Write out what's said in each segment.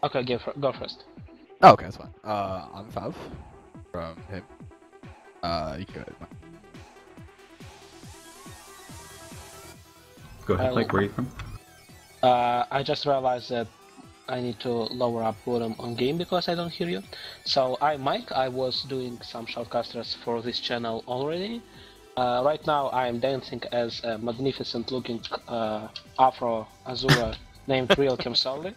Okay, go first. Oh, okay, that's fine. I'm Fav from him. You can go ahead. Go ahead, Mike. Where are you from? I just realized that I need to lower up volume on game because I don't hear you. So I'm Mike. I was doing some shoutcasters for this channel already. Right now I'm dancing as a magnificent looking Afro Azura named Real Kim Solly.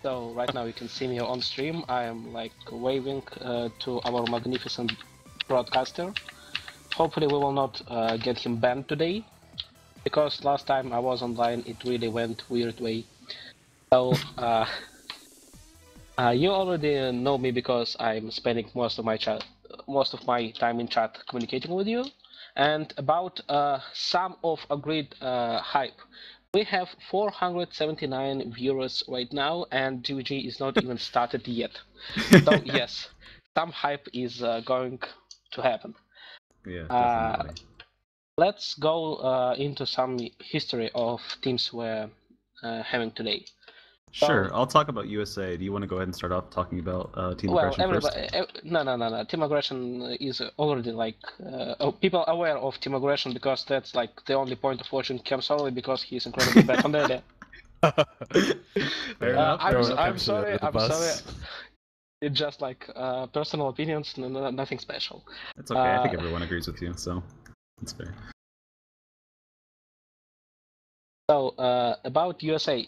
So right now you can see me on stream. I am like waving to our magnificent broadcaster. Hopefully we will not get him banned today, because last time I was online it really went weird way. So you already know me because I'm spending most of my time in chat communicating with you. And about some of agreed hype. We have 479 viewers right now, and GvG is not even started yet. So yes, some hype is going to happen. Yeah, definitely. Let's go into some history of teams we're having today. Sure, So, I'll talk about USA. Do you want to go ahead and start off talking about Team well, Aggression first? no. Team Aggression is already like people aware of Team Aggression because that's like the only point of watching Cam solely because he's incredibly bad on daily. Fair enough. I'm sorry. It's just like personal opinions, nothing special. It's okay. I think everyone agrees with you, so it's fair. So, about USA,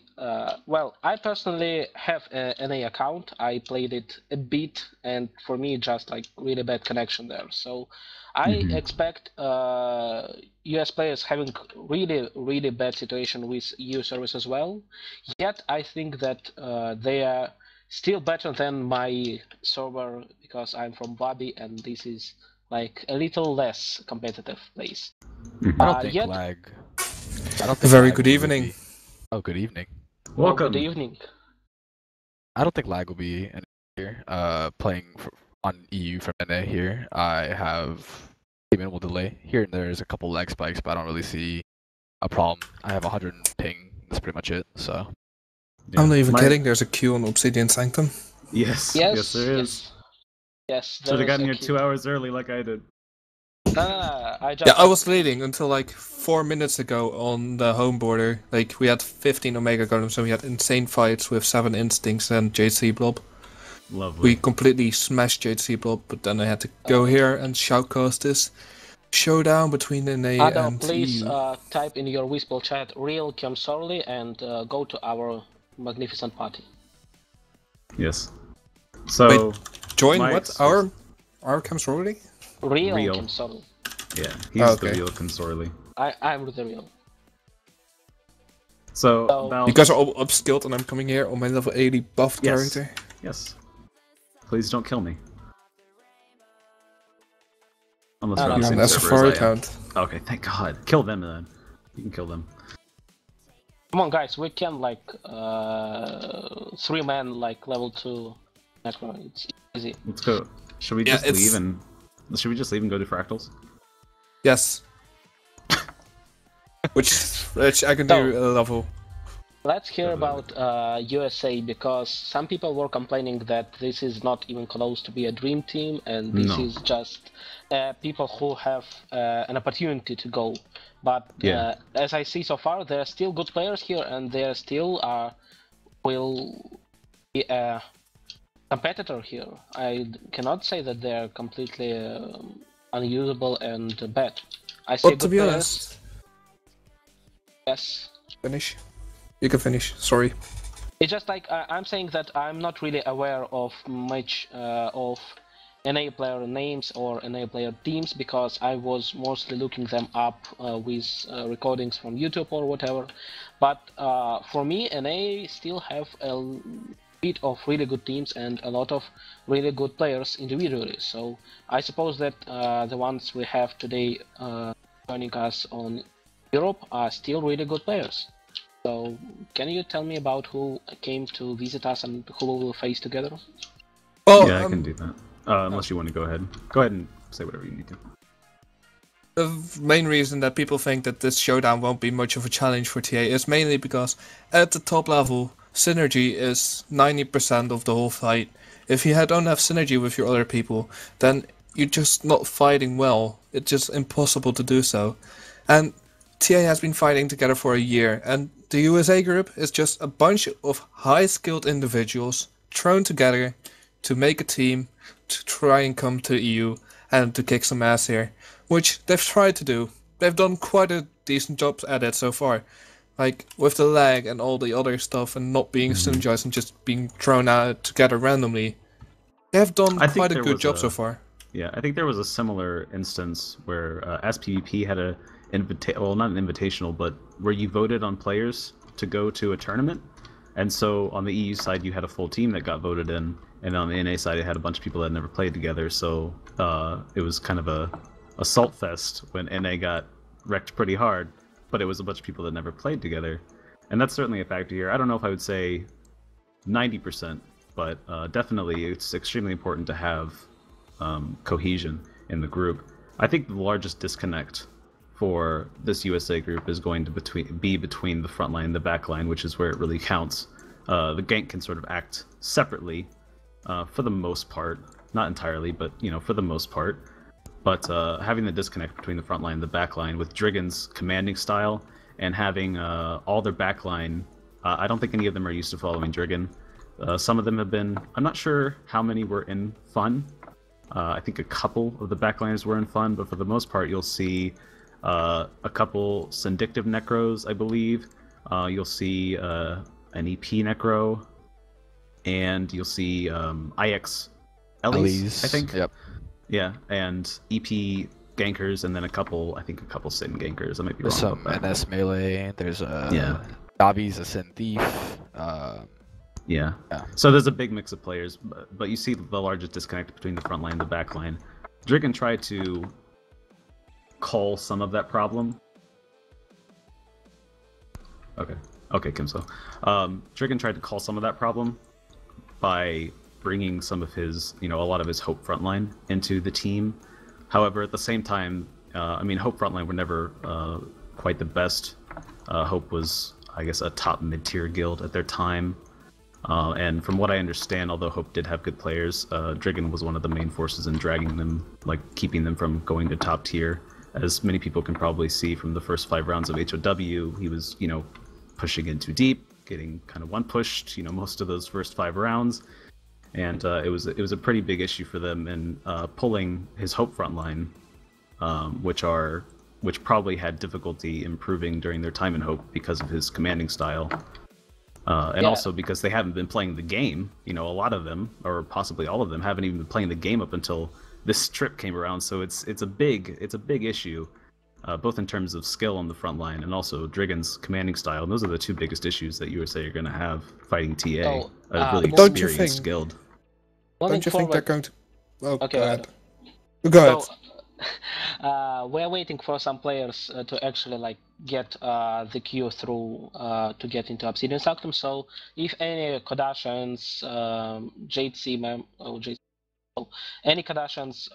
well, I personally have an NA account. I played it a bit, and for me, just like really bad connection there. So, I expect US players having really bad situation with EU service as well. Yet, I think that they are still better than my server because I'm from Bobby, and this is like a little less competitive place. I don't think Yet, lag. I don't think Very lag good will evening. Be... Oh, good evening. Welcome. good evening. I don't think lag will be an issue here. Playing on EU from NA here, I have a minimal delay. Here and there is a couple lag spikes, but I don't really see a problem. I have 100 ping. That's pretty much it. So. Yeah. I'm not even kidding. There's a queue on Obsidian Sanctum. Yes, there is. Yes, should have gotten here 2 hours early, like I did. I was leading until like 4 minutes ago on the home border. Like we had 15 Omega Golems, so we had insane fights with 7 Instincts and JC Blob. Lovely. We completely smashed JC Blob, but then I had to go here and shoutcast this showdown between NA and please EU. Type in your Whisper chat real Kim Sorley and go to our magnificent party. Yes. So wait, join what? Our Kim Sorley? Real Kim Sorley. Yeah, he's the real Kim Sorley. I'm the real. So you guys are all upskilled and I'm coming here on my level 80 buffed character. Yes. Please don't kill me. Unless you're on the same server as I am. Okay, thank God. Kill them then. You can kill them. Come on, guys. We can like 3-man like level 2 macro. It's easy. Let's go. Should we just leave and should we just leave and go to fractals? Yes. which I can do a level. Let's hear about USA because some people were complaining that this is not even close to be a dream team and this is just people who have an opportunity to go. But as I see so far, there are still good players here and there still will be a competitor here. I cannot say that they're completely unusable and bad. I see to be honest, yes. Finish. You can finish. Sorry. It's just like I'm saying that I'm not really aware of much of NA player names or NA player teams because I was mostly looking them up with recordings from YouTube or whatever. But for me, NA still have a bit of really good teams and a lot of really good players individually. So I suppose that the ones we have today joining us on Europe are still really good players. So, can you tell me about who came to visit us and who we will face together? Well, yeah, I can do that. Unless you want to go ahead. Go ahead and say whatever you need to. The main reason that people think that this showdown won't be much of a challenge for TA is mainly because at the top level, synergy is 90% of the whole fight. If you don't have synergy with your other people, then you're just not fighting well. It's just impossible to do so. And TA has been fighting together for a year, and the USA group is just a bunch of high-skilled individuals thrown together to make a team to try and come to EU and to kick some ass here, which they've tried to do. They've done quite a decent job at it so far. Like, with the lag and all the other stuff and not being synergized and just being thrown out together randomly. They have done quite a good job so far. Yeah, I think there was a similar instance where SPVP had a well, not an invitational, but where you voted on players to go to a tournament. And so on the EU side, you had a full team that got voted in, and on the NA side, it had a bunch of people that had never played together. So it was kind of a assault fest when NA got wrecked pretty hard, but it was a bunch of people that never played together. And that's certainly a factor here. I don't know if I would say 90%, but definitely it's extremely important to have cohesion in the group. I think the largest disconnect for this USA group is going to be between the front line and the back line, which is where it really counts. The gank can sort of act separately for the most part, not entirely, but for the most part. But having the disconnect between the front line and the back line with Driggon's commanding style and having all their back line, I don't think any of them are used to following Driggon. Some of them have been, I'm not sure how many were in Fun. I think a couple of the backliners were in Fun, but for the most part you'll see a couple Syndictive Necros, I believe. You'll see an EP Necro, and you'll see IX Ellie's, I think. Yep. Yeah, and EP gankers, and then a couple Sin gankers. I might be wrong. There's some about that. NS melee. There's Davi's a Sin thief. Yeah. So there's a big mix of players, but you see the largest disconnect between the front line and the back line. Driggon tried to cull some of that problem. Okay, Kimso. Driggon tried to cull some of that problem by bringing some of his, a lot of his Hope frontline into the team. However, at the same time, Hope frontline were never quite the best. Hope was, I guess, a top mid-tier guild at their time. And from what I understand, although Hope did have good players, Driggon was one of the main forces in dragging them, like keeping them from going to top tier. As many people can probably see from the first 5 rounds of HOW, he was, pushing in too deep, getting kind of one-pushed, most of those first 5 rounds. And it was a pretty big issue for them in pulling his Hope frontline, which probably had difficulty improving during their time in Hope because of his commanding style. And also because they haven't been playing the game. A lot of them, or possibly all of them, haven't even been playing the game up until this trip came around. So it's a big issue, both in terms of skill on the front line and also Driggon's commanding style. And those are the 2 biggest issues that USA are going to have fighting TA, a really experienced guild. Don't you think they're going to? Oh, okay, go ahead. Go ahead. So, we're waiting for some players to actually get the queue through to get into Obsidian Sanctum. So if any Kodashans, any Kodashans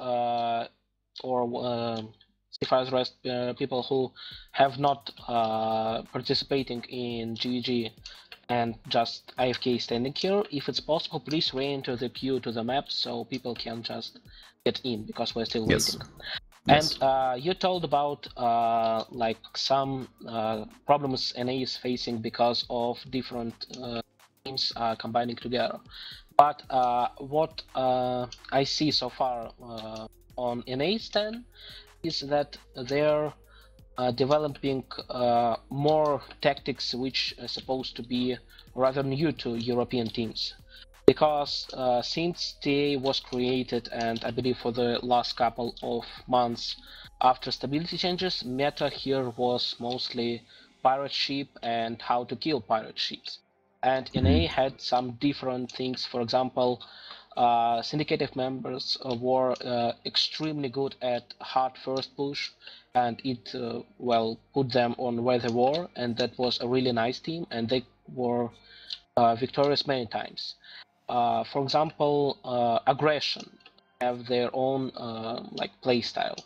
or Sapphires Rest people who have not participating in GvG and just AFK standing here, if it's possible, please re-enter the queue to the map so people can just get in, because we're still waiting. Yes. And you told about some problems NA is facing because of different teams combining together. But what I see so far on NA stand is that they're developing more tactics which are supposed to be rather new to European teams. Because since TA was created, and I believe for the last couple of months after stability changes, meta here was mostly pirate ship and how to kill pirate ships. And NA had some different things. For example, syndicated members were extremely good at hard first push, and it put them on where they were, and that was a really nice team, and they were victorious many times. For example, Aggression have their own play style.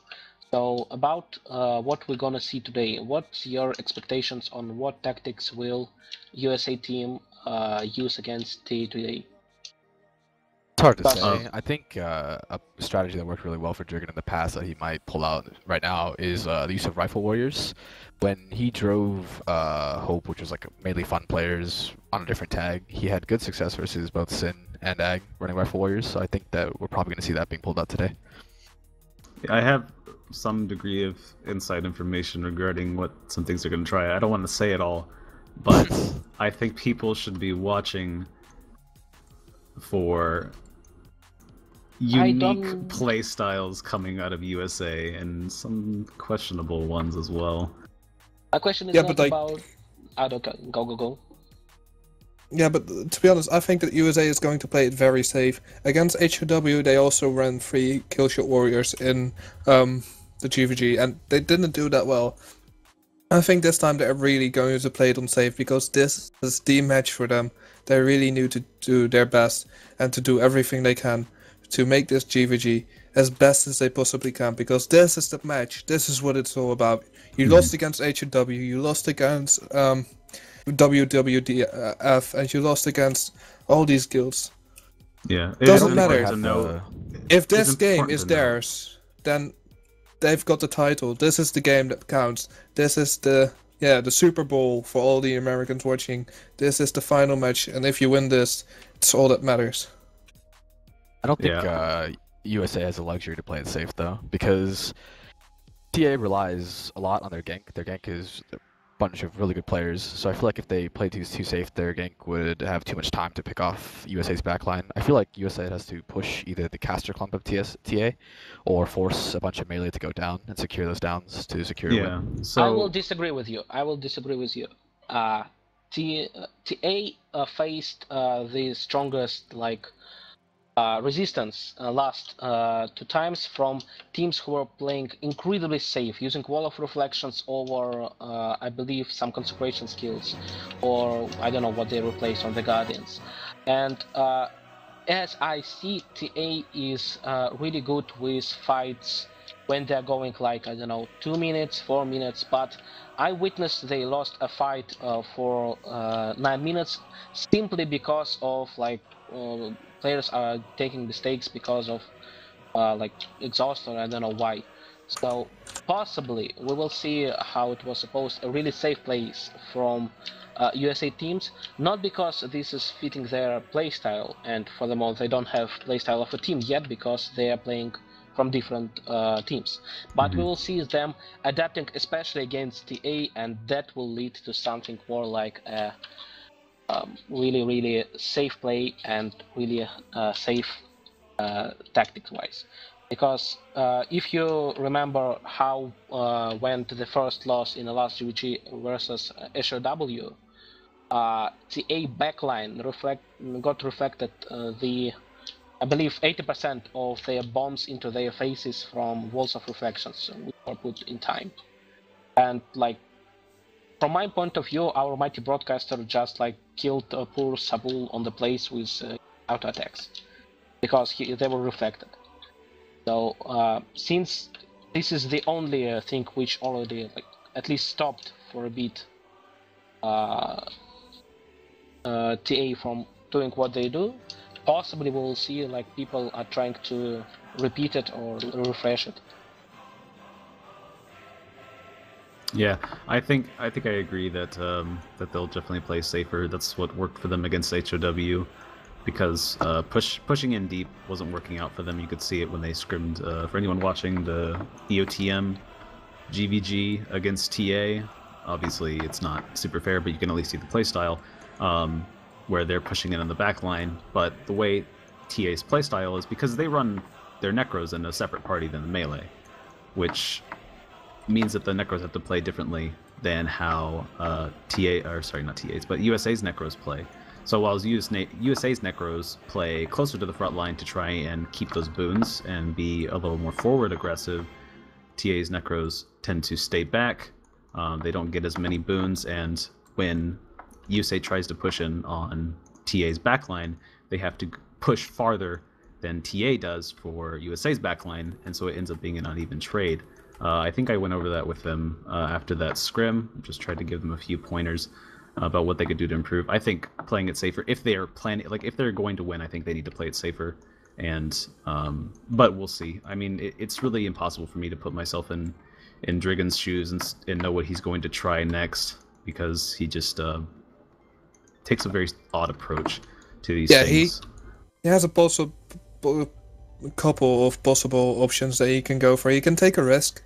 So about what we're gonna see today, what's your expectations on what tactics will USA team use against TA today? It's hard to But- say. I think a strategy that worked really well for Jurgen in the past that he might pull out right now is the use of Rifle Warriors. When he drove Hope, which was like mainly fun players, on a different tag, he had good success versus both Sin and Ag running Rifle Warriors. So I think that we're probably going to see that being pulled out today. I have some degree of inside information regarding what some things are going to try. I don't want to say it all, but I think people should be watching for unique play styles coming out of USA and some questionable ones as well. My question is Yeah, not but, like- about. Okay, go. Yeah, but to be honest, I think that USA is going to play it very safe. Against HOW, they also ran 3 killshot warriors in the GvG, and they didn't do that well. I think this time they're really going to play it on safe, because this is the match for them. They really need to do their best and to do everything they can to make this GvG as best as they possibly can, because this is the match. This is what it's all about. You lost against HOW, you lost against WWDF, and you lost against all these guilds. Yeah, Doesn't is matter. important to know. If this It's game important is to know. theirs, then they've got the title. This is the game that counts. This is the Super Bowl for all the Americans watching. This is the final match, and if you win this, it's all that matters. I don't think USA has the luxury to play it safe though, because TA relies a lot on their gank. Their gank is a bunch of really good players, so I feel like if they play too safe, their gank would have too much time to pick off USA's backline. I feel like USA has to push either the caster clump of TA or force a bunch of melee to go down and secure those downs to secure a Yeah, win. so I will disagree with you. TA faced the strongest resistance last 2 times from teams who were playing incredibly safe, using Wall of Reflections over, I believe, some consecration skills, or I don't know what they replaced on the Guardians. And as I see, TA is really good with fights when they're going 2 minutes, 4 minutes, but I witnessed they lost a fight for 9 minutes simply because of players are taking mistakes because of exhaust, or I don't know why. So possibly we will see how it was supposed a really safe plays from USA teams, not because this is fitting their playstyle, and furthermore they don't have playstyle of a team yet because they are playing from different teams, but we will see them adapting, especially against TA, and that will lead to something more like a really safe play and really safe tactics wise. Because if you remember how went the first loss in the last GvG versus SOW, TA backline got reflected I believe 80% of their bombs into their faces from walls of reflections which were put in time. And from my point of view, our mighty broadcaster just killed poor Sabul on the place with auto attacks because they were reflected. So since this is the only thing which already at least stopped for a bit TA from doing what they do, possibly we will see people are trying to repeat it or refresh it. yeah, I think I agree that that they'll definitely play safer. That's what worked for them against HOW, because pushing in deep wasn't working out for them. You could see it when they scrimmed. For anyone watching the EOTM GvG against TA, obviously it's not super fair, but you can at least see the playstyle. Where they're pushing in on the back line, but the way TA's playstyle is, because they run their Necros in a separate party than the melee, which means that the Necros have to play differently than how USA's Necros play. So while USA's Necros play closer to the front line to try and keep those boons and be a little more forward aggressive, TA's Necros tend to stay back. They don't get as many boons, and when USA tries to push in on TA's backline, they have to push farther than TA does for USA's backline, and so it ends up being an uneven trade. I think I went over that with them after that scrim, just tried to give them a few pointers. about what they could do to improve. I think playing it safer, if they are planning, like if they're going to win, I think they need to play it safer. And but we'll see. I mean, it's really impossible for me to put myself in Drigan's shoes and know what he's going to try next, because he just takes a very odd approach to these things. He has a couple of possible options that he can go for. He can take a risk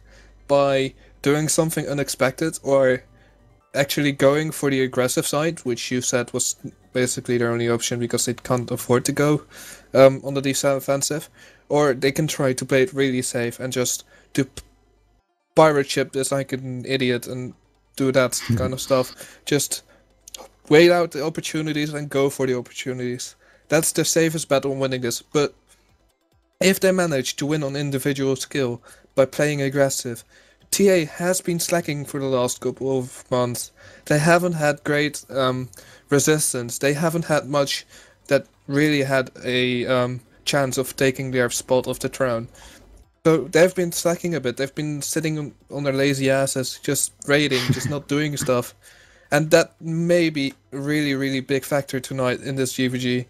by doing something unexpected, or actually going for the aggressive side, which you said was basically their only option because they can't afford to go on the defensive. Or they can try to play it really safe and just do pirate ship this like an idiot and do that kind of stuff. Just wait out the opportunities and go for the opportunities. That's the safest bet on winning this. But if they manage to win on individual skill by playing aggressive, TA has been slacking for the last couple of months. They haven't had great resistance. They haven't had much that really had a chance of taking their spot off the throne. So they've been slacking a bit. They've been sitting on their lazy asses, just raiding, just not doing stuff. And that may be a really, really big factor tonight in this GvG.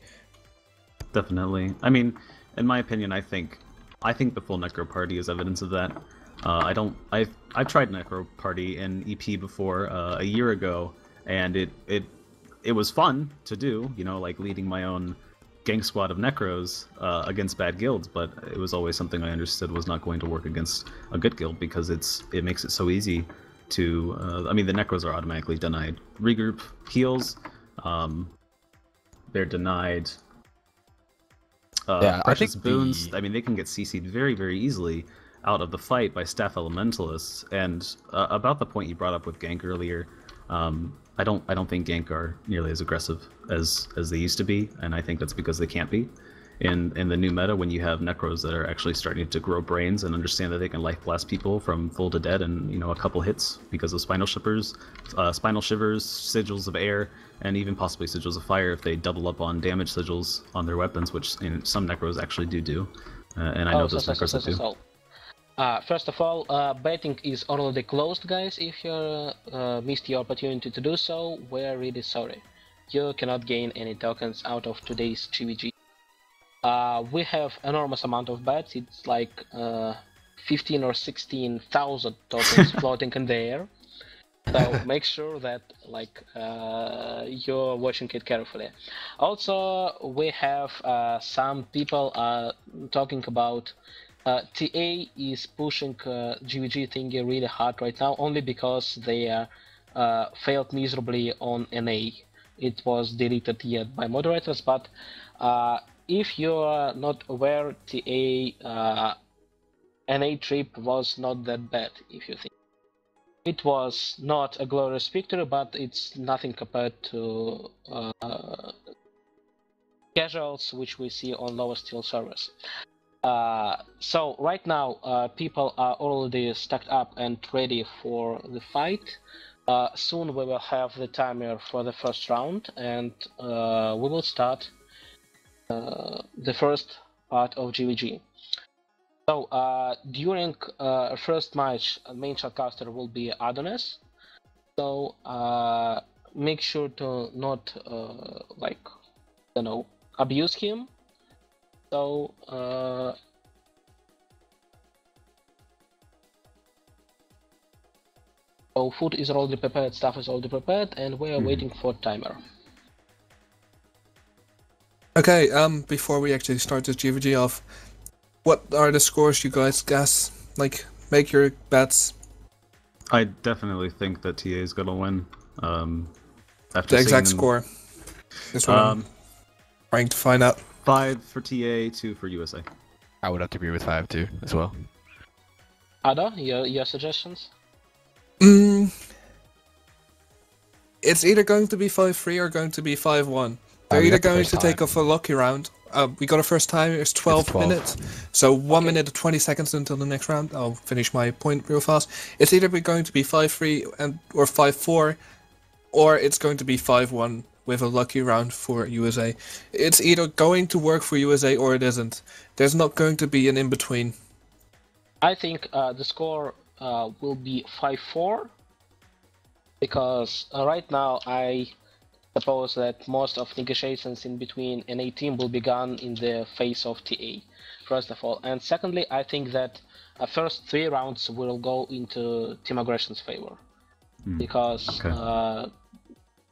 Definitely. I mean, in my opinion, I think the full Necro Party is evidence of that. I've tried Necro Party in EP before a year ago, and it was fun to do, you know, like leading my own gang squad of Necros against bad guilds, but it was always something I understood was not going to work against a good guild, because it makes it so easy to I mean, the Necros are automatically denied regroup heals, they're denied precious boons. I mean, they can get CC'd very, very easily out of the fight by staff elementalists. And about the point you brought up with gank earlier, I don't think gank are nearly as aggressive as they used to be, and I think that's because they can't be. In the new meta, when you have Necros that are actually starting to grow brains and understand that they can life blast people from full to dead in, you know, a couple hits because of spinal shivers, sigils of air, and even possibly sigils of fire if they double up on damage sigils on their weapons, which some Necros actually do. And I know those Necros that do. First of all, betting is already closed, guys. If you missed your opportunity to do so, we're really sorry. You cannot gain any tokens out of today's GvG. We have enormous amount of bets. It's like 15 or 16,000 tokens floating in the air. So make sure that you're watching it carefully. Also, we have some people talking about TA is pushing GvG thingy really hard right now, only because they failed miserably on NA. It was deleted yet by moderators, but if you are not aware, TA NA trip was not that bad, if you think. It was not a glorious victory, but it's nothing compared to casuals which we see on lower skill servers. So right now people are already stacked up and ready for the fight. Soon we will have the timer for the first round, and we will start the first part of GvG. So during first match, main shotcaster will be Adonis. So make sure to not abuse him. So food is already prepared, stuff is already prepared, and we are waiting for timer. Okay, before we actually start this GvG off, what are the scores you guys guess? Like, make your bets. I definitely think that TA is gonna win. After the exact score. This one I'm trying to find out. 5 for TA, 2 for USA. I would have to agree with 5 too, as well. Ada, your suggestions? It's either going to be 5-3 or going to be 5-1. They're either going to take off a lucky round. We got a first time, it's 12 minutes. So 1 minute and 20 seconds until the next round. I'll finish my point real fast. It's either going to be 5-3 or 5-4, or it's going to be 5-1 with a lucky round for USA. It's either going to work for USA or it isn't. There's not going to be an in-between. I think the score will be 5-4. because right now I suppose that most of negotiations in between NA team will be gone in the face of TA, first of all. And secondly, I think that first 3 rounds will go into Team Aggression's favor. Because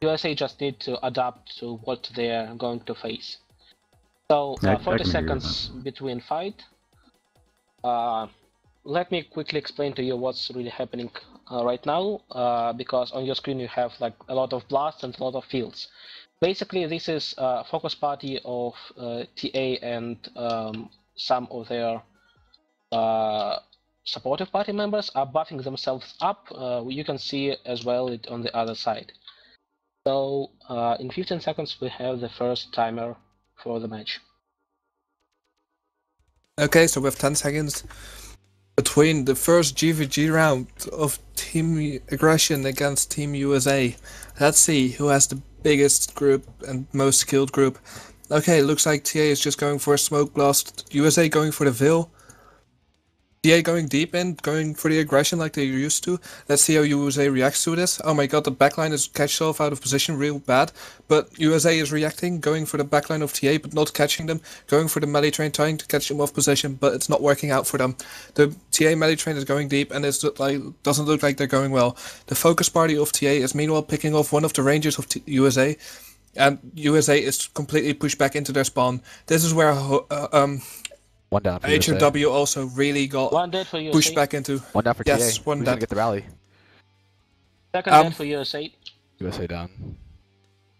USA just need to adapt to what they're going to face. So 40 seconds between fight. Let me quickly explain to you what's really happening right now, because on your screen you have like a lot of blasts and a lot of fields. Basically, this is a focus party of TA and some of their supportive party members are buffing themselves up. You can see as well it on the other side. So in 15 seconds we have the first timer for the match. Okay, so we have 10 seconds between the first GvG round of Team Aggression against Team USA. Let's see who has the biggest group and most skilled group. Okay, looks like TA is just going for a smoke blast. USA going for the Veil. TA going deep in, going for the aggression like they used to. Let's see how USA reacts to this. Oh my god, the backline is catch self out of position real bad. But USA is reacting, going for the backline of TA but not catching them. Going for the melee train, trying to catch them off position, but it's not working out for them. The TA melee train is going deep and it doesn't look like they're going well. The focus party of TA is meanwhile picking off one of the rangers of USA. And USA is completely pushed back into their spawn. This is where one down for HRW USA. also really got One dead for USA. pushed back into. One down for yes, TA. one Who's dead. gonna get the rally? Second dead for USA. USA down.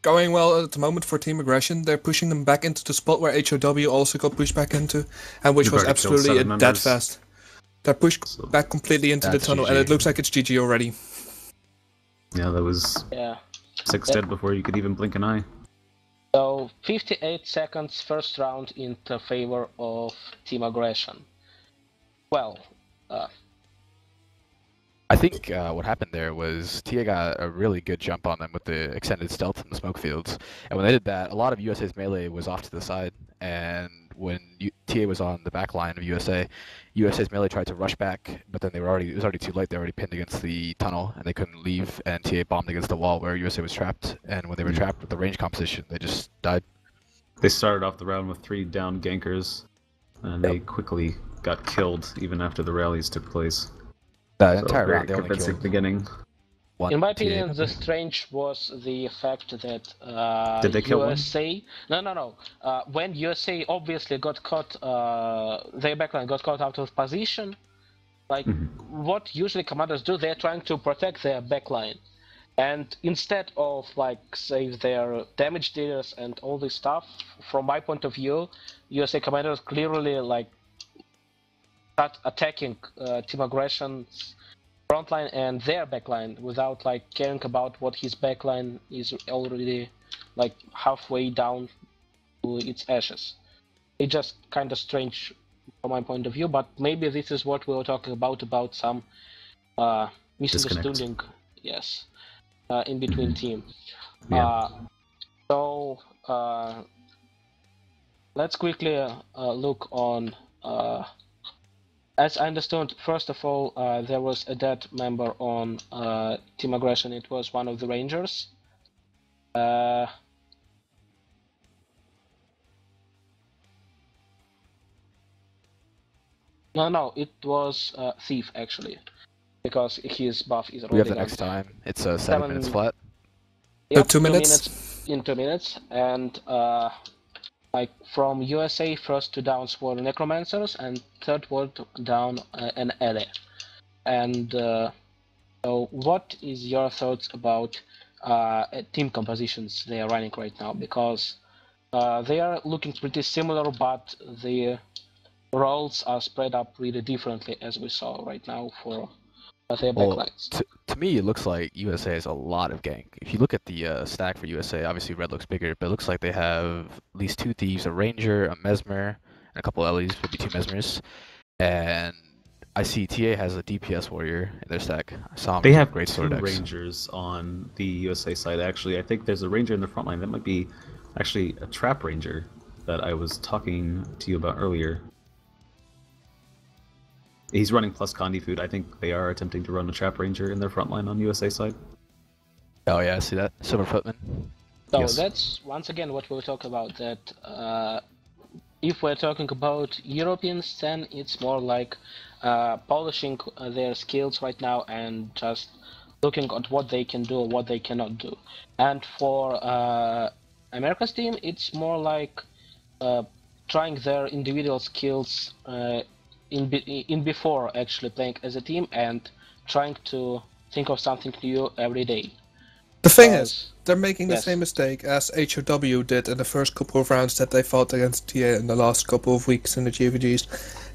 Going well at the moment for Team Aggression. They're pushing them back into the spot where HRW also got pushed back into, and which was absolutely a dead fast. They're pushed back completely into the tunnel, and it looks like it's GG already. Yeah, that was 6 dead before you could even blink an eye. So 58 seconds first round into favor of Team Aggression. Well, I think what happened there was TA got a really good jump on them with the extended stealth in the smoke fields, and when they did that, a lot of USA's melee was off to the side, and when TA was on the back line of USA's melee tried to rush back, but then it was already too late. They were already pinned against the tunnel, and they couldn't leave, and TA bombed against the wall where USA was trapped, and when they were trapped with the range composition, they just died. They started off the round with 3 down gankers, and they quickly got killed even after the rallies took place. That entire round, they only convincing killed beginning. In my opinion, the strange was the fact that Did they kill USA. No. When USA obviously got caught, their backline got caught out of position. Like what usually commanders do, they're trying to protect their backline, and instead of like save their damage dealers and all this stuff, from my point of view, USA commanders clearly like start attacking Team Aggression's frontline and their backline without like caring about what his backline is already like halfway down to its ashes. It's just kind of strange from my point of view, but maybe this is what we were talking about some misunderstanding, yes, in between team. So let's quickly look on. As I understood, first of all, there was a dead member on Team Aggression. It was one of the Rangers. No, it was Thief actually, because his buff is already. We have the next time. It's 7 minutes flat. Yep, 2 minutes. In 2 minutes, and like from USA, first 2 downs were Necromancers, and third were down an ally. And so, what is your thoughts about team compositions they are running right now? Because they are looking pretty similar, but the roles are spread up really differently, as we saw right now for their backlines. To me, it looks like USA has a lot of gank. If you look at the stack for USA, obviously red looks bigger, but it looks like they have at least 2 thieves, a ranger, a mesmer, and a couple Ellies, maybe 2 mesmers. And I see TA has a DPS warrior in their stack. I saw him. They have great 2 rangers on the USA side. Actually, I think there's a ranger in the front line. That might be actually a trap ranger that I was talking to you about earlier. He's running plus Condi food. I think they are attempting to run a trap ranger in their front line on USA side. Oh yeah, I see that. Silver Footman. So Yes. that's once again what we'll talk about. That if we're talking about Europeans, then it's more like polishing their skills right now and just looking at what they can do or what they cannot do. And for America's team, it's more like trying their individual skills in before actually playing as a team and trying to think of something new every day. The thing is, Because they're making the yes. same mistake as HOW did in the first couple of rounds that they fought against TA in the last couple of weeks in the GvGs.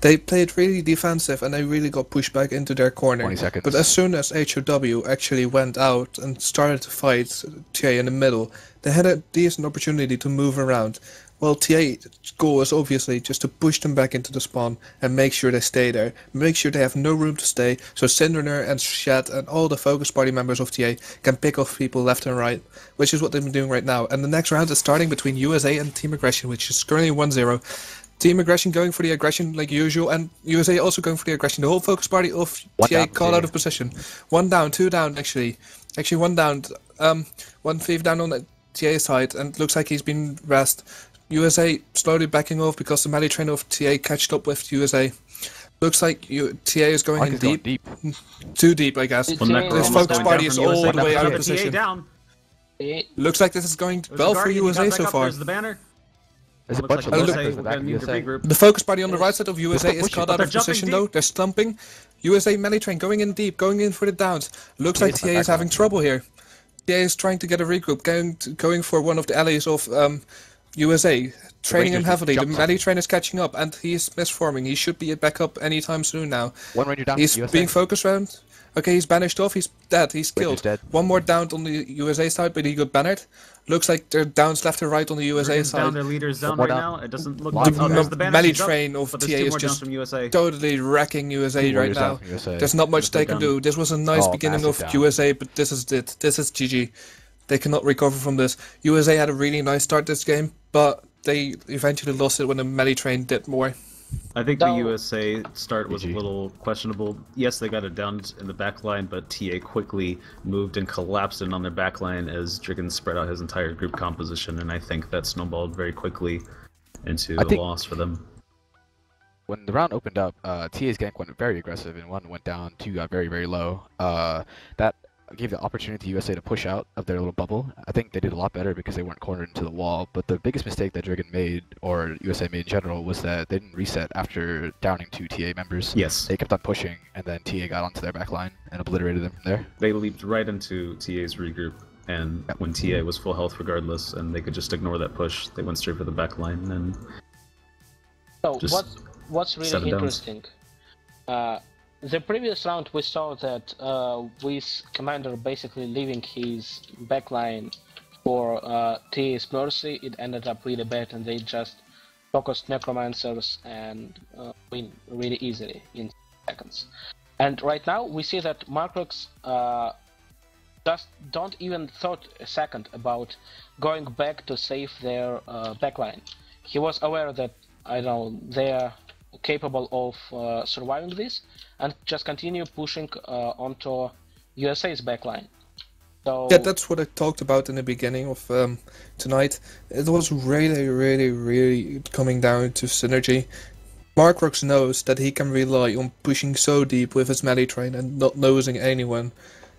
They played really defensive and they really got pushed back into their corner. 20 seconds. But as soon as HOW actually went out and started to fight TA in the middle, they had a decent opportunity to move around. Well, TA's goal is obviously just to push them back into the spawn and make sure they stay there. Make sure they have no room to stay, so Cinderner and Shed and all the focus party members of TA can pick off people left and right, which is what they've been doing right now. And the next round is starting between USA and Team Aggression, which is currently 1-0. Team Aggression going for the aggression like usual, and USA also going for the aggression. The whole focus party of TA caught out of position. 1 down, 2 down actually. Actually 1 down, 1 thief down on the TA side, and looks like he's been rest. USA slowly backing off because the melee train of TA catched up with USA. Looks like TA is going Mark in is going deep. deep. Too deep, I guess. It's Well, Necro This almost focus down. party is all the way out of TA position. down. Looks like this is going There's well the for Guardian, he got USA back so up, far. There's the banner. There's a Looks bunch like of look- low USA, in the we're back gonna of need to USA. regroup. The focus party on the right side of USA They're is pushing, caught but out they're of jumping position deep. though. They're stumping. USA melee train going in deep, going in for the downs. Looks like TA's TA back is having line. trouble here. TA is trying to get a regroup, going for one of the allies of USA, training him Rangers heavily. The jumped. melee train is catching up, and he's misforming. He should be back up anytime soon now. One Ranger down. He's USA. being focused around. Okay, he's banished off. He's dead. He's Ranger's killed. dead. One more down on the USA side, but he got banned. Looks like they're downs left and right on the USA Dragon's down, side. their leader's down more right down. now. It doesn't look The like... Oh, there's the banner, melee she's up, train of but TA there's 2 is more down just from USA. totally wrecking USA Two right warriors down now. from USA. There's not much They're they can down. do. This was a nice Oh, beginning massive of down. USA, but this is it. This is GG. They cannot recover from this. USA had a really nice start this game, but they eventually lost it when the melee train did more. I think the So- USA start was a GG. little questionable. Yes, they got it down in the back line, but TA quickly moved and collapsed in on their back line as Driggins spread out his entire group composition, and I think that snowballed very quickly into I the think- loss for them. When the round opened up, TA's gank went very aggressive, and 1 went down, 2 got very, very low. That gave the opportunity to USA to push out of their little bubble. I think they did a lot better because they weren't cornered into the wall, but the biggest mistake that Dragon made, or USA made in general, was that they didn't reset after downing 2 TA members. Yes, They kept on pushing, and then TA got onto their back line and obliterated them from there. they leaped right into TA's regroup, and when TA was full health regardless, and they could just ignore that push, they went straight for the back line, and So Just what's 7 really downs. interesting? The previous round we saw that with Commander basically leaving his backline for TA's Mercy, it ended up really bad, and they just focused Necromancers and win really easily in seconds. And right now we see that Markrux just don't even thought a second about going back to save their backline. He was aware that, I don't know, they're capable of surviving this, and just continue pushing onto USA's backline. So Yeah, that's what I talked about in the beginning of tonight. It was really coming down to synergy. Markrux knows that he can rely on pushing so deep with his melee train and not losing anyone.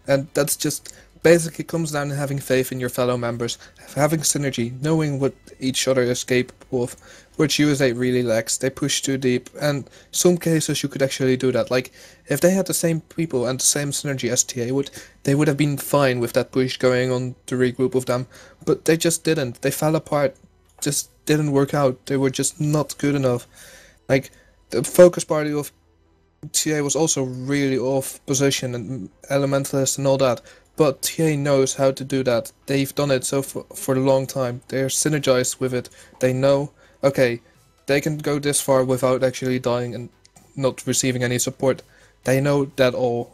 And that's just basically comes down to having faith in your fellow members, having synergy, knowing what each other is capable of, which USA really lacks. They push too deep, and some cases you could actually do that. Like, if they had the same people and the same synergy as TA would, they would have been fine with that push going on to regroup with them, but they just didn't. They fell apart, just didn't work out. They were just not good enough. Like, the focus party of TA was also really off position and elementalist and all that, but TA knows how to do that. They've done it so for a long time. They're synergized with it. They know, okay, they can go this far without actually dying and not receiving any support. They know that all.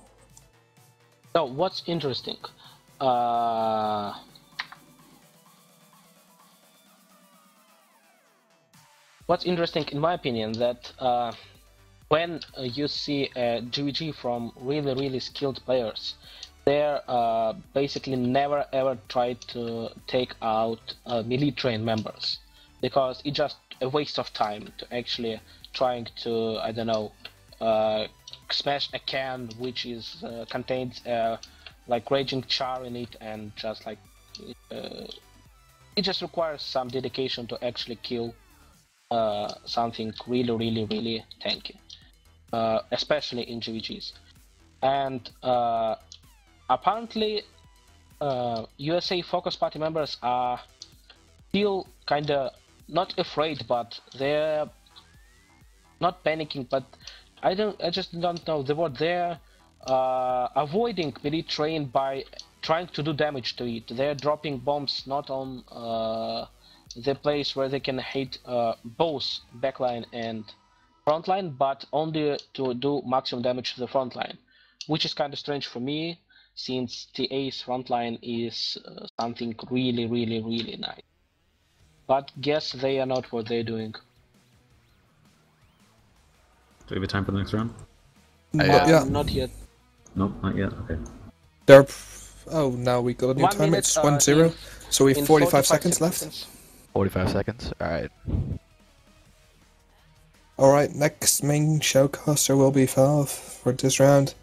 So what's interesting? What's interesting, in my opinion, that when you see a GvG from really skilled players, they basically never ever tried to take out melee trained members, because it's just a waste of time to actually trying to, I don't know, smash a can which is contains like raging char in it, and just like it just requires some dedication to actually kill something really tanky, especially in GvGs. And apparently USA Focus Party members are still kinda not afraid, but they're not panicking, but I just don't know the word. They're avoiding melee train by trying to do damage to it. They're dropping bombs not on the place where they can hit both backline and frontline, but only to do maximum damage to the frontline, which is kind of strange for me, since TA's frontline is something really nice. But guess they are not what they're doing. Do we have time for the next round? Yeah. Not yet. Nope, not yet. Okay. They're... Oh, now we got a new 1 time. minute, It's 1-0. So we have 45 seconds left. 45 seconds. All right. Alright, next main showcaster will be Valve for this round.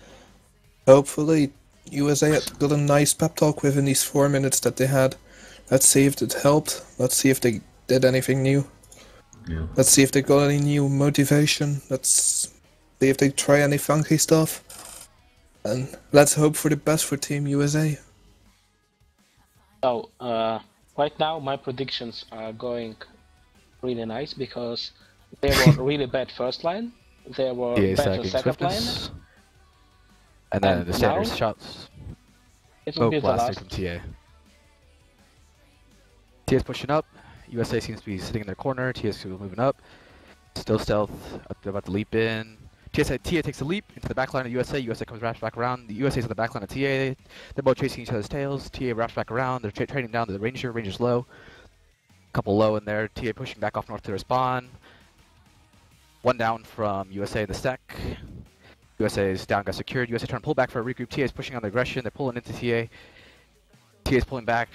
Hopefully, USA got a nice pep talk within these 4 minutes that they had. Let's see if it helped. Let's see if they did anything new. Yeah. Let's see if they got any new motivation. Let's see if they try any funky stuff. And let's hope for the best for Team USA. So, right now my predictions are going really nice, because they were really bad first line, they were TA better stacking second line, swiftness. And then And the standard now? shots. it will Smoke be the blasting last. from TA. TA's pushing up. USA seems to be sitting in their corner. TA's moving up. Still stealth. About to leap in. TA takes a leap into the backline of USA. USA comes wraps back around. The USA's on the backline of TA. They're both chasing each other's tails. TA wraps back around. They're trading down to the Ranger. Ranger's low. Couple low in there. TA pushing back off north to respawn. One down from USA in the stack. USA's down got secured. USA trying to pull back for a regroup. TA is pushing on the aggression. They're pulling into TA. TA is pulling back,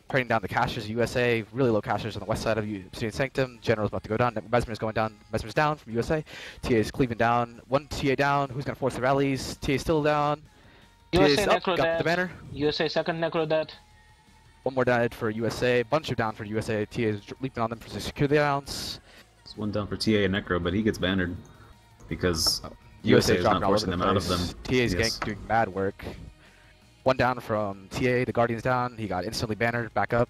trading down the casters. USA really low casters on the west side of Obsidian Sanctum. General's about to go down. Mesmer's going down. Mesmer's down from USA. TA is cleaving down. One TA down. Who's gonna force the rallies? TA is still down. TA is USA up. Necro Got dead. the banner. USA second Necro dead. One more down for USA. Bunch of down for USA. TA is leaping on them to secure the downs. There's one down for TA and Necro, but he gets bannered because USA USA is not dropping all over forcing the them out of them. place. TA's Yes. doing mad work. One down from TA. The Guardian's down. He got instantly bannered. Back up.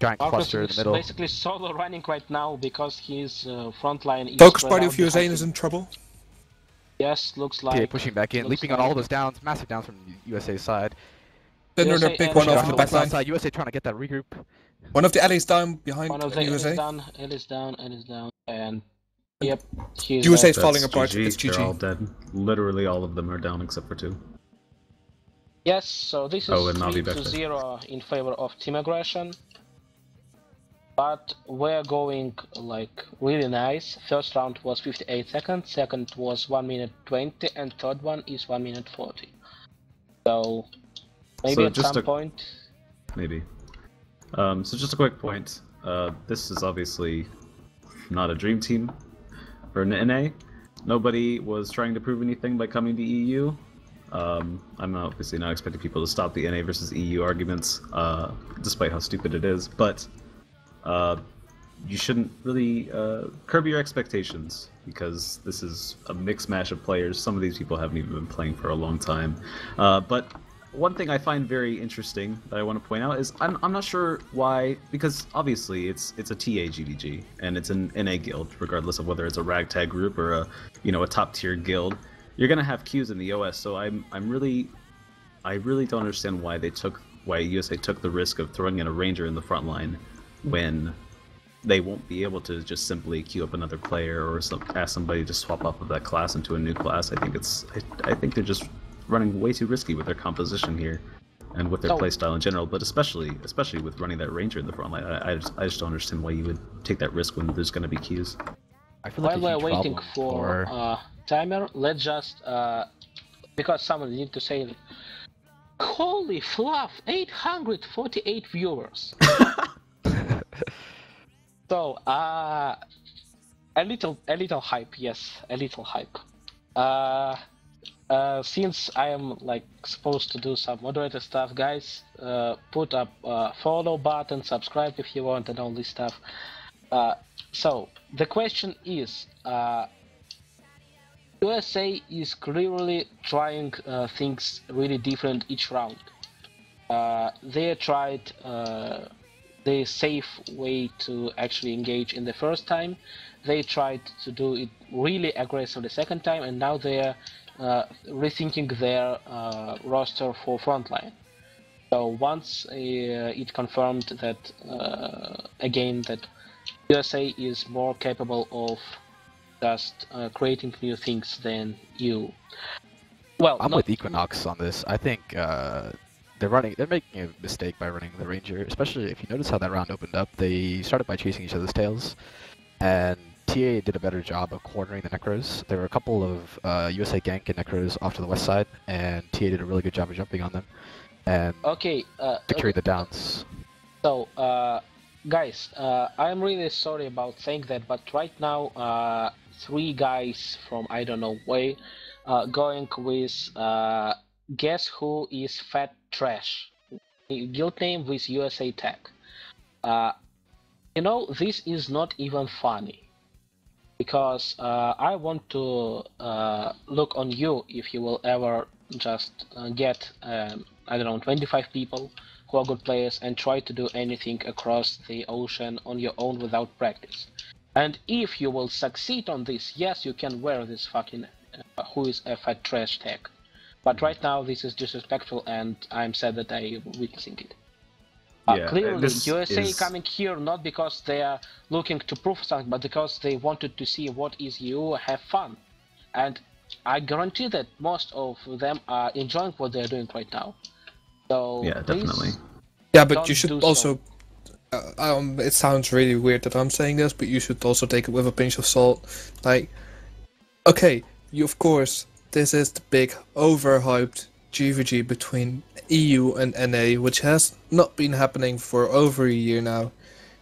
Giant Marcus cluster in the is middle. basically solo running right now, because his frontline is Focus spread Party out of USA behind is him. in trouble. Yes, looks TA like. pushing back in, looks leaping on like- all those downs. Massive downs from USA's side. Then USA they're pick and one Shao off the Shao back line. Side. USA trying to get that regroup. One of the allies down behind One of the L is USA. down, L is down, L is down, and yep, he's USA is dead. falling That's apart. GG. It's They're all GG. dead. Literally all of them are down except for 2. Yes, so this is Oh, and Navi 3 back to there. 0 in favor of team aggression. But we're going like really nice. First round was 58 seconds, second was 1 minute 20, and third one is 1 minute 40. So maybe So at just some a- point. Maybe. So just a quick point. This is obviously not a dream team for an NA. Nobody was trying to prove anything by coming to EU. I'm obviously not expecting people to stop the NA versus EU arguments, despite how stupid it is, but you shouldn't really curb your expectations, because this is a mixed mash of players. Some of these people haven't even been playing for a long time. But one thing I find very interesting that I want to point out is I'm not sure why, because obviously it's a TA GvG and it's an NA guild, regardless of whether it's a ragtag group or a top tier guild. You're gonna have queues in the OS, so I really don't understand why USA took the risk of throwing in a ranger in the front line when they won't be able to just simply queue up another player or ask somebody to swap off of that class into a new class. I think they're just running way too risky with their composition here and with their playstyle in general, but especially with running that ranger in the front line. I just don't understand why you would take that risk when there's going to be queues. I feel like While a we're huge waiting problem for timer, let's just because someone need to say, holy fluff, 848 viewers. So, a little hype, yes, a little hype. Since I am like supposed to do some moderator stuff, guys, put up follow button, subscribe if you want, and all this stuff. So the question is, USA is clearly trying things really different each round. They tried the safe way to actually engage in the first time. They tried to do it really aggressive the second time, and now they're rethinking their roster for frontline. So once it confirmed that again that USA is more capable of just creating new things than you. Well, I'm with Equinox on this. I think they're making a mistake by running the Ranger, especially if you notice how that round opened up. They started by chasing each other's tails, and TA did a better job of cornering the Necros. There were a couple of USA gank and Necros off to the west side, and TA did a really good job of jumping on them and securing the downs. So, guys, I'm really sorry about saying that, but right now, 3 guys from I don't know where, going with guess who is fat trash. Guild name with USA tag. You know, this is not even funny. Because I want to look on you if you will ever just get, I don't know, 25 people who are good players and try to do anything across the ocean on your own without practice. And if you will succeed on this, yes, you can wear this fucking who is a fat trash tag. But right now this is disrespectful and I'm sad that I'm witnessing it. Clearly, USA coming here not because they are looking to prove something, but because they wanted to see what is you, have fun. And I guarantee that most of them are enjoying what they're doing right now. So yeah, definitely. Yeah, but you should also... it sounds really weird that I'm saying this, but you should also take it with a pinch of salt. Like, okay, of course, this is the big, overhyped GvG between EU and NA, which has not been happening for over a year now.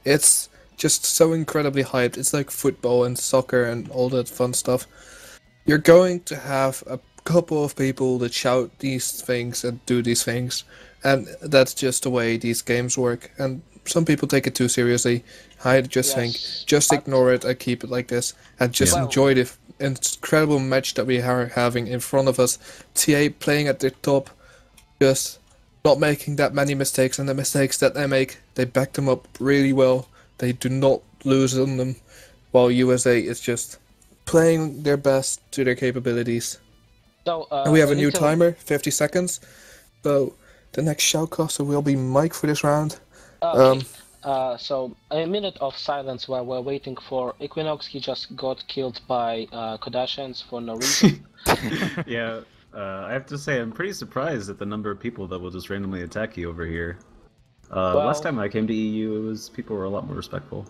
It's just so incredibly hyped. It's like football and soccer and all that fun stuff. You're going to have a couple of people that shout these things and do these things, and that's just the way these games work. And some people take it too seriously. I just think, just ignore it and keep it like this, and just enjoy the incredible match that we are having in front of us. TA playing at the top, just not making that many mistakes, and the mistakes that they make, they back them up really well. They do not lose on them, while USA is just playing their best to their capabilities. So, and we have a new timer, 50 seconds. So the next shoutcaster will be Mike for this round. Okay. So a minute of silence while we're waiting for Equinox. He just got killed by Kardashians for no reason. Yeah, I have to say I'm pretty surprised at the number of people that will just randomly attack you over here. Last time I came to EU, people were a lot more respectful,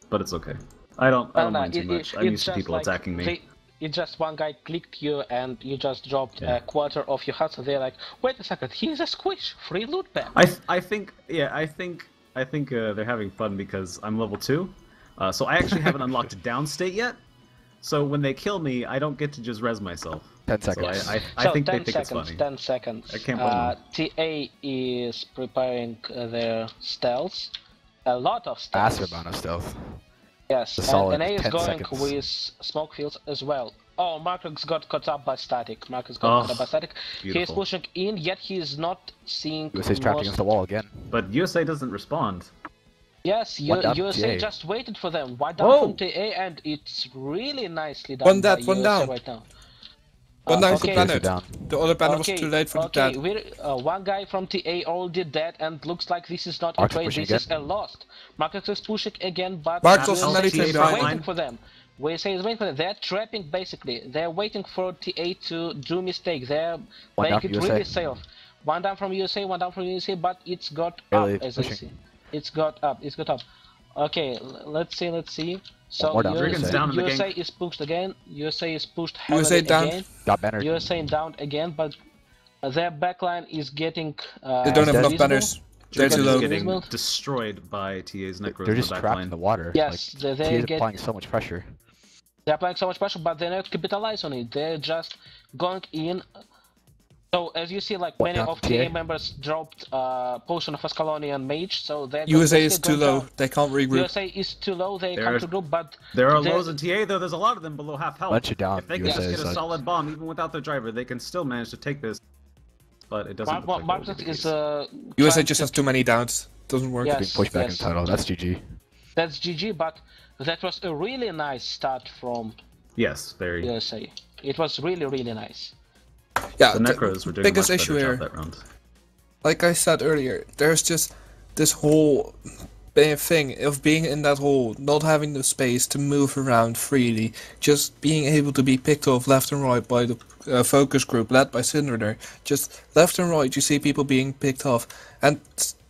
but it's okay. I don't mind too much. I'm used to people attacking me. It's just one guy clicked you and you just dropped a quarter of your health, so they're like, wait a second, he's a squish, free loot back. I think they're having fun because I'm level 2, so I actually haven't unlocked down state yet. So when they kill me, I don't get to just res myself. 10 seconds. So I think they think it's funny. 10 seconds. I can't blame them. TA is preparing their stealth. A lot of stealth. Massive amount of stealth. Yes, and NA is going seconds. with smoke fields as well. Oh, Marcus got caught up by static. He is pushing in, yet he is not seeing... USA's trapped against the wall again. But USA doesn't respond. Yes, USA just waited for them. One down from TA, and it's really nicely done by USA right now. One down for Bennett. The other banner was too late for the dead. One guy from TA already dead, and looks like this is not a trade, this is a lost. Marcus is pushing again, but Marcus is waiting for them. USA is waiting for them. They're trapping basically. They're waiting for TA to do mistake. They're making it really safe. One down from USA, but it's got up as I see. It's got up. Okay, let's see. So more down. Dragon's down in the USA gank. is pushed again. USA is pushed heavily USA down. again. Got banner. USA down again, but their backline is getting They don't have enough visible. banners. They're Dragon too is low. getting Visible. destroyed by TA's Necros They're in the just back trapped line. in the water. Yes, like, they TA's get. applying so much pressure. They're applying so much pressure, but they're not capitalize on it. They're just going in. So as you see, like What, many down of TA? TA members dropped Potion of Escalonian Mage, so they're USA is basically too going low. down. They can't regroup. USA is too low. They There come are- to group, but There are they're- lows in TA though. There's a lot of them below half health. Bunch of down If they can USA just get a side. solid bomb, even without their driver, they can still manage to take this. But it doesn't. look like that will Market be the is case. USA trying just to- has too many downs. Doesn't work. Yes. Being pushed back in yes. the title. That's GG. That's GG, but that was a really nice start from Yes, very. USA. It was really nice. Yeah, The Necros were doing biggest a much issue better here, job that round. like I said earlier, there's just this whole thing of being in that hole, not having the space to move around freely, just being able to be picked off left and right by the focus group led by Syndra. Just left and right, you see people being picked off, and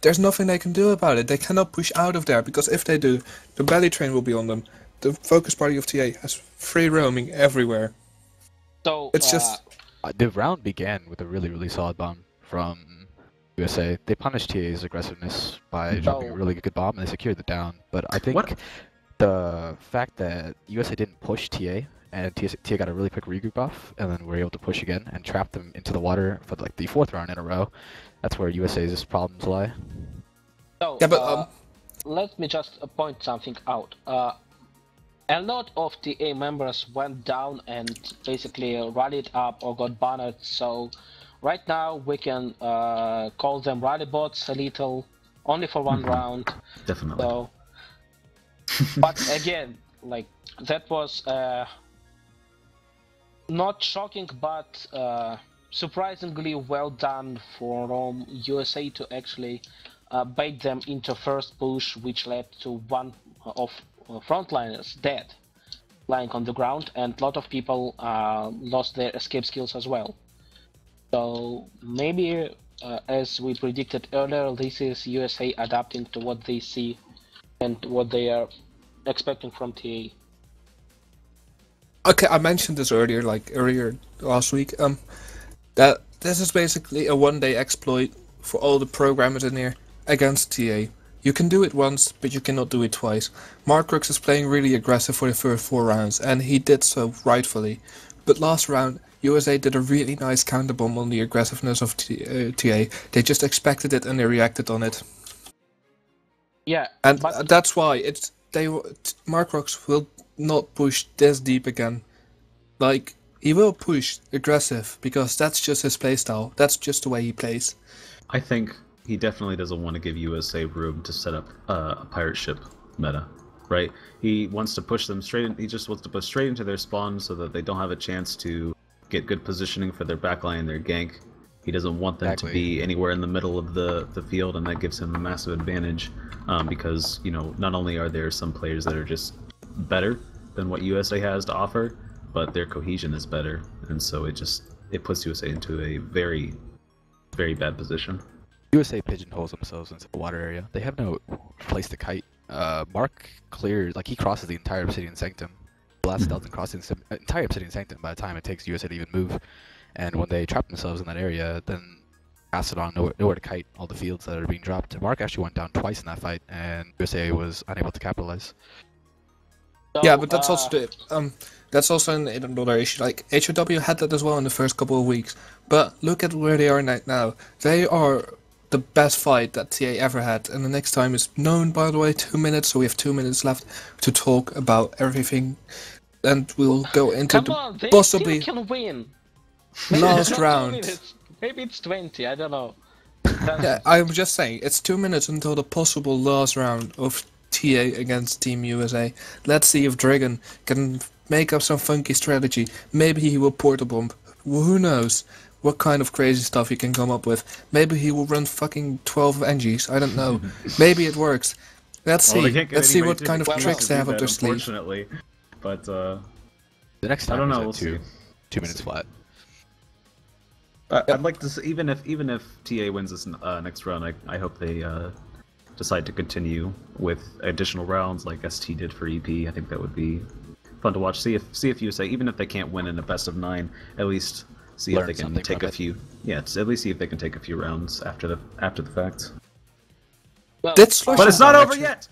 there's nothing they can do about it. They cannot push out of there, because if they do, the belly train will be on them. The focus party of TA has free roaming everywhere. So It's just The round began with a really solid bomb from USA. They punished TA's aggressiveness by dropping a really good bomb and they secured the down. But I think What? the fact that USA didn't push TA and TA got a really quick regroup off and then were able to push again and trap them into the water for like the 4th round in a row, that's where USA's problems lie. So, yeah, but let me just point something out. A lot of TA members went down and basically rallied up or got banned, so right now we can call them rally bots a little, only for one round. Definitely. So, but again, like that was not shocking, but surprisingly well done from USA to actually bait them into first push, which led to one of frontliners dead, lying on the ground, and a lot of people lost their escape skills as well. So maybe, as we predicted earlier, this is USA adapting to what they see and what they are expecting from TA. okay, I mentioned this earlier last week. That this is basically a one-day exploit for all the programmers in here against TA. You can do it once, but you cannot do it twice. Mark Crooks is playing really aggressive for the first 4 rounds, and he did so rightfully. But last round, USA did a really nice counterbomb on the aggressiveness of TA. They just expected it and they reacted on it. Yeah, And but that's why Mark Crooks will not push this deep again. Like, he will push aggressive, because that's just his playstyle. That's just the way he plays. I think he definitely doesn't want to give USA room to set up a pirate ship meta, right? He wants to push them straight in, he just wants to push straight into their spawn so that they don't have a chance to get good positioning for their backline and their gank. He doesn't want them to be anywhere in the middle of the field, and that gives him a massive advantage because, you know, not only are there some players that are just better than what USA has to offer, but their cohesion is better, and so it puts USA into a very bad position. USA pigeonholes themselves into the water area. They have no place to kite. Mark clears, like he crosses the entire Obsidian Sanctum. The last Delta crosses the entire Obsidian Sanctum by the time it takes USA to even move. And when they trap themselves in that area, then pass it on, nowhere to kite all the fields that are being dropped. Mark actually went down twice in that fight, and USA was unable to capitalize. so, Yeah, but that's also another issue. Like, HOW had that as well in the first couple of weeks. But look at where they are right now. They are the best fight that TA ever had. And the next time is known, by the way, 2 minutes. So we have 2 minutes left to talk about everything. And we'll go into come the on, they possibly still can win. last Not 2 round. minutes. Maybe it's 20. I don't know. Yeah, I'm just saying, it's 2 minutes until the possible last round of TA against Team USA. Let's see if Dragon can make up some funky strategy. Maybe he will portal bomb. Who knows what kind of crazy stuff he can come up with. Maybe he will run fucking 12 NGs. I don't know. Maybe it works. Let's see. Let's see what kind of tricks they have up their sleeve. Unfortunately, but The next I time don't know. is We'll at see. 2 minutes flat. I'd like to see, even if TA wins this next round, I hope they decide to continue with additional rounds like ST did for EP. I think that would be fun to watch. See if USA, even if they can't win in a best of 9, at least see Learn if they can something take from a it. few. Yeah, at least see if they can take a few rounds after the fact. Well, That's But it's not over yet.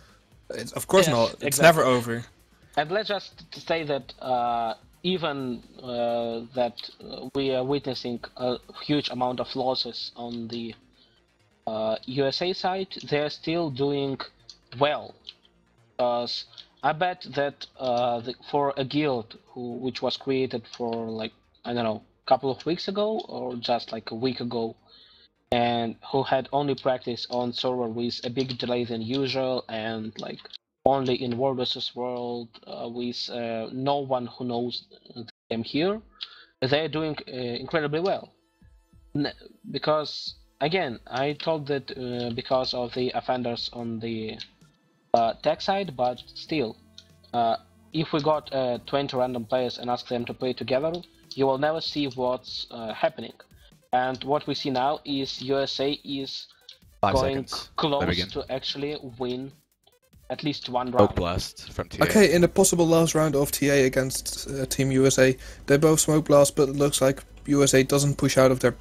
Of course Yes, not. It's exactly. never over. And let's just say that even that we are witnessing a huge amount of losses on the USA side, they're still doing well. Because I bet that for a guild which was created for like, I don't know, a couple of weeks ago or just like a week ago, and who had only practice on server with a big delay than usual and like only in World vs. World with no one who knows them here, they're doing incredibly well. Because again, I told that because of the offenders on the tech side, but still, if we got 20 random players and ask them to play together, you will never see what's happening. And what we see now is USA is 5 going seconds. close to actually win at least one Smoke round. blast from TA. Okay, in the possible last round of TA against Team USA, they both smoke blast, but it looks like USA doesn't push out of their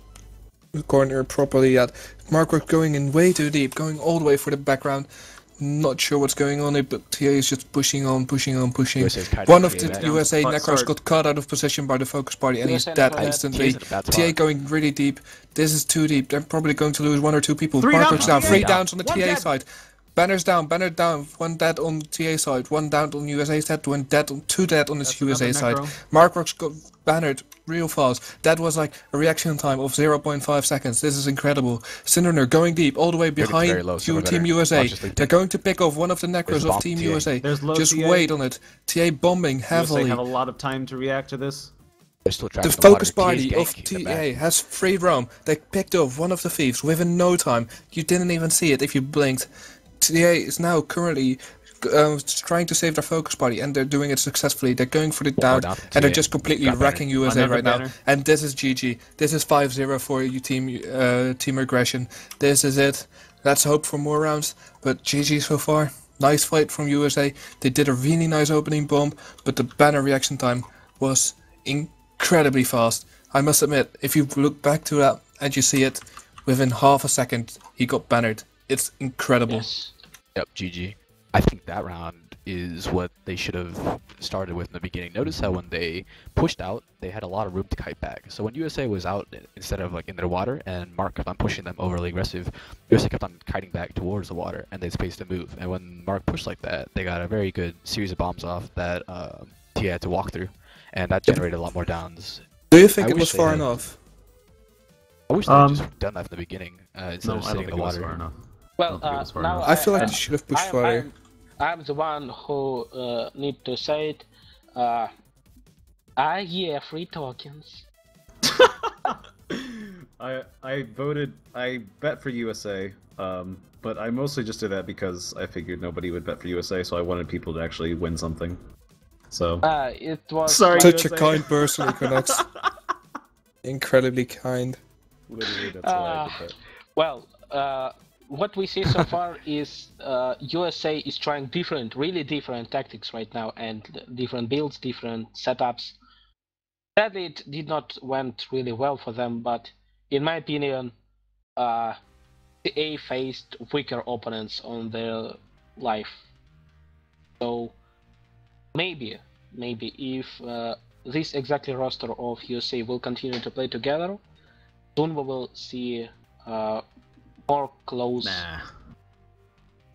corner properly yet. Mark was going in way too deep, going all the way for the background. Not sure what's going on there, but TA is just pushing on. USA's kiting One of TA the back. USA But Necros sorry. got cut out of position by the focus party, and he's USA dead Necros dead. instantly. TA's in a bad TA spot. going really deep. This is too deep. They're probably going to lose 1 or 2 people. 3 Markers down, down. TA. 3 downs on the One TA dead. side. Banner's down. 1 dead on TA side. 1 down on USA side. 2 dead on the That's USA side. another necro. Mark Rocks got bannered real fast. That was like a reaction time of 0.5 seconds. This is incredible. Cinderner going deep all the way very behind low, so Team better. USA. Watch this lead. They're going to pick off one of the There's necros a of bomb Team TA. USA. There's low Just TA. wait on it. TA bombing USA heavily. have a lot of time to react to this. They're still trapped The in the focus water. TA's party of ganking them back. TA has free roam. They picked off one of the thieves within no time. You didn't even see it if you blinked. TA is now currently trying to save their focus party, and they're doing it successfully. They're going for the down, down from and they're TA. just completely Got banner. wrecking USA Another right now. banner. And this is GG. This is 5-0 for you team aggression. This is it. Let's hope for more rounds, but GG so far. Nice fight from USA. They did a really nice opening bomb, but the banner reaction time was incredibly fast. I must admit, if you look back to that and you see it, within half a second he got bannered. It's incredible. Yes. Yep, GG. I think that round is what they should have started with in the beginning. Notice how when they pushed out, they had a lot of room to kite back. So when USA was out, instead of like in their water, and Mark kept on pushing them overly aggressive, USA kept on kiting back towards the water, and they had space to move. And when Mark pushed like that, they got a very good series of bombs off that Tia had to walk through, and that generated a lot more downs. Do you think I it wish was they far had- enough? I wish they had just done that from the beginning instead No, of I sitting don't in the think it was water. far enough. Well, don't think it was far now enough. I feel like they should have pushed farther. I'm the one who need to say it. Yeah, free tokens. I bet for USA, but I mostly just did that because I figured nobody would bet for USA, so I wanted people to actually win something. So It was Sorry. Such a USA. kind person, Equinox. Incredibly kind. literally, that's why I did that. well. What we see so far is USA is trying really different tactics right now, and different builds, different setups. Sadly, it did not went really well for them, but in my opinion, TA faced weaker opponents on their life. So maybe if this exactly roster of USA will continue to play together, soon we will see more close.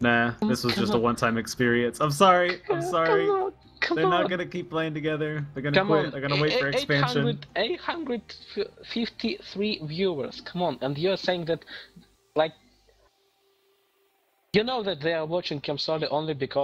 Nah, this was just a one-time experience. I'm sorry. Come They're on. not gonna keep playing together. They're gonna Come quit. on. They're gonna wait for expansion. 853 viewers. Come on, and you're saying that, like, you know that they are watching Camsoli only because